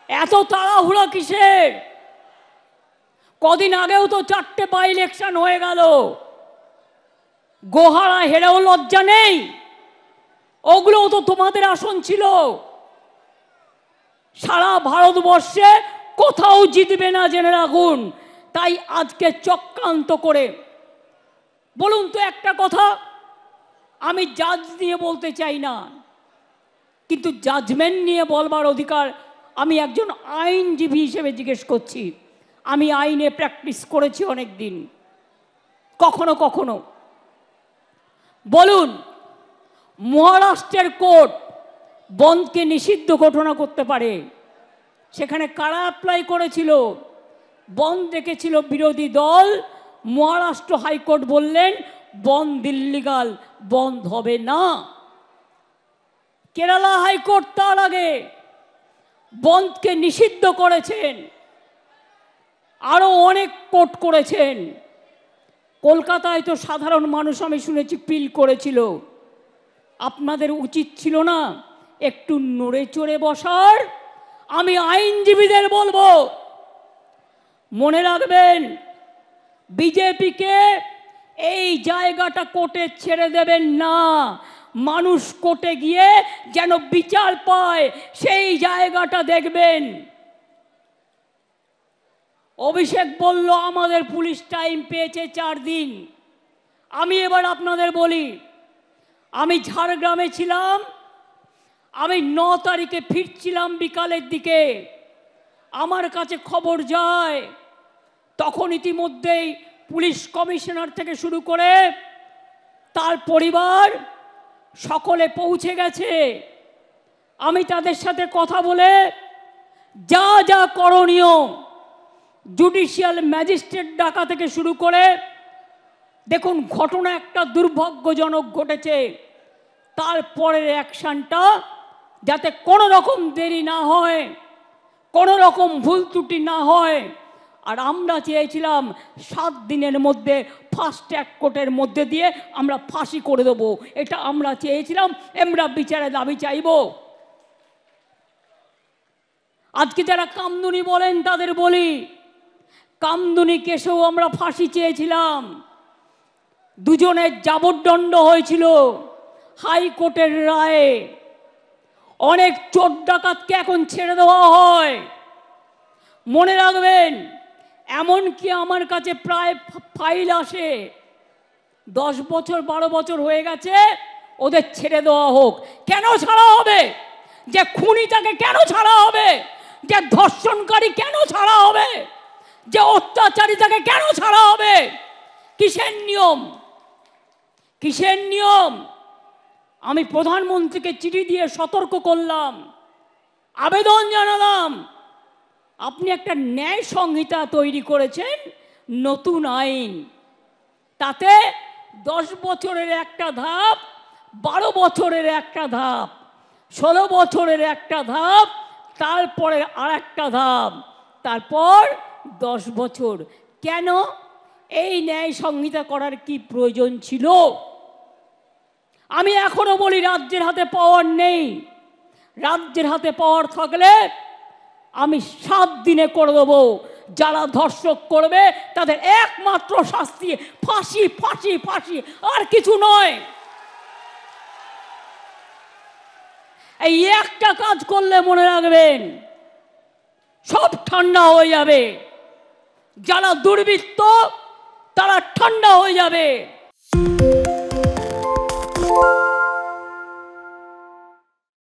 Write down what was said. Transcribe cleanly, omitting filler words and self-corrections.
এত তাড়াহুড়ো কিসের? কদিন আগেও তো 4টে বাই ইলেকশন হয়ে গেল, গোহারা হেরেও লজ্জা নেই? ওগুলোও তো তোমাদের আসন ছিল। সারা ভারতবর্ষে কোথাও জিতবে না জেনে রাখুন। তাই আজকে চক্রান্ত করে বলুন তো একটা কথা, আমি জাজ নিয়ে বলতে চাই না, কিন্তু জাজমেন্ট নিয়ে বলবার অধিকার আমি একজন আইনজীবী হিসেবে জিজ্ঞেস করছি। আমি আইনে প্র্যাকটিস করেছি অনেক দিন। কখনো কখনো বলুন, মহারাষ্ট্রের কোর্ট বনধকে নিষিদ্ধ ঘোষণা করতে পারে, সেখানে কারা অ্যাপ্লাই করেছিল? বনধ ডেকেছিল বিরোধী দল, মহারাষ্ট্র হাইকোর্ট বললেন বনধ ইল্লিগাল, বনধ হবে না। কেরালা হাইকোর্ট তার আগে বনধকে নিষিদ্ধ করেছেন, আরো অনেক কোর্ট করেছেন। কলকাতায় তো সাধারণ মানুষ আমি শুনেছি পিল করেছিল। আপনাদের উচিত ছিল না একটু নড়ে চড়ে বসার? আমি আইনজীবীদের বলবো, মনে রাখবেন, বিজেপিকে এই জায়গাটা কোর্টে ছেড়ে দেবেন না। মানুষ কোর্টে গিয়ে যেন বিচার পায়, সেই জায়গাটা দেখবেন। অভিষেক বলল আমাদের পুলিশ টাইম পেয়েছে 4 দিন। আমি এবার আপনাদের বলি, আমি ঝাড়গ্রামে ছিলাম, আমি 9 তারিখে ফিরছিলাম বিকালের দিকে, আমার কাছে খবর যায় তখন ইতিমধ্যেই পুলিশ কমিশনার থেকে শুরু করে তার পরিবার সকলে পৌঁছে গেছে। আমি তাদের সাথে কথা বলে যা যা করণীয়, জুডিশিয়াল ম্যাজিস্ট্রেট ডাকা থেকে শুরু করে, দেখুন ঘটনা একটা দুর্ভাগ্যজনক ঘটেছে, তারপরের অ্যাকশনটা যাতে কোনো রকম দেরি না হয়, কোনো রকম ভুল ত্রুটি না হয়। আর আমরা চেয়েছিলাম 7 দিনের মধ্যে ফাস্ট ট্র্যাক কোর্টের মধ্যে দিয়ে আমরা ফাঁসি করে দেবো, এটা আমরা চেয়েছিলাম। আমরা বিচারে দাবি চাইব। আজকে যারা কামদুনি বলেন তাদের বলি, কামদুনি কেসেও আমরা ফাঁসি চেয়েছিলাম। দুজনের যাবজ্জন্ড হয়েছিল হাইকোর্টের রায়ে। অনেক চোর ডাকাতকে এখন ছেড়ে দেওয়া হয়। মনে রাখবেন, এমনকি আমার কাছে প্রায় ফাইল আসে 10 বছর 12 বছর হয়ে গেছে, ওদের ছেড়ে দেওয়া হোক। কেন ছাড়া হবে? যে খুনি তাকে কেন ছাড়া হবে? যে ধর্ষণকারী কেন ছাড়া হবে? যে অত্যাচারী তাকে কেন ছাড়া হবে? কিসের নিয়ম? কিসের নিয়ম? আমি প্রধানমন্ত্রীকে চিঠি দিয়ে সতর্ক করলাম, আবেদন জানালাম, আপনি একটা ন্যায় সংহিতা তৈরি করেছেন, নতুন আইন, তাতে 10 বছরের একটা ধাপ, 12 বছরের একটা ধাপ, 16 বছরের একটা ধাপ, তারপরে আর একটা ধাপ, তারপর 10 বছর। কেন এই ন্যায় সংহিতা করার কি প্রয়োজন ছিল? আমি এখনো বলি রাজ্যের হাতে পাওয়ার নেই। রাজ্যের হাতে পাওয়ার থাকলে আমি 7 দিনে করে দেবো। যারা ধর্ষক করবে তাদের একমাত্র শাস্তি ফাঁসি, ফাঁসি, ফাঁসি, আর কিছু নয়। এই একটা কাজ করলে মনে রাখবেন সব ঠান্ডা হয়ে যাবে। যারা দুর্বৃত্ত তারা ঠান্ডা হয়ে যাবে।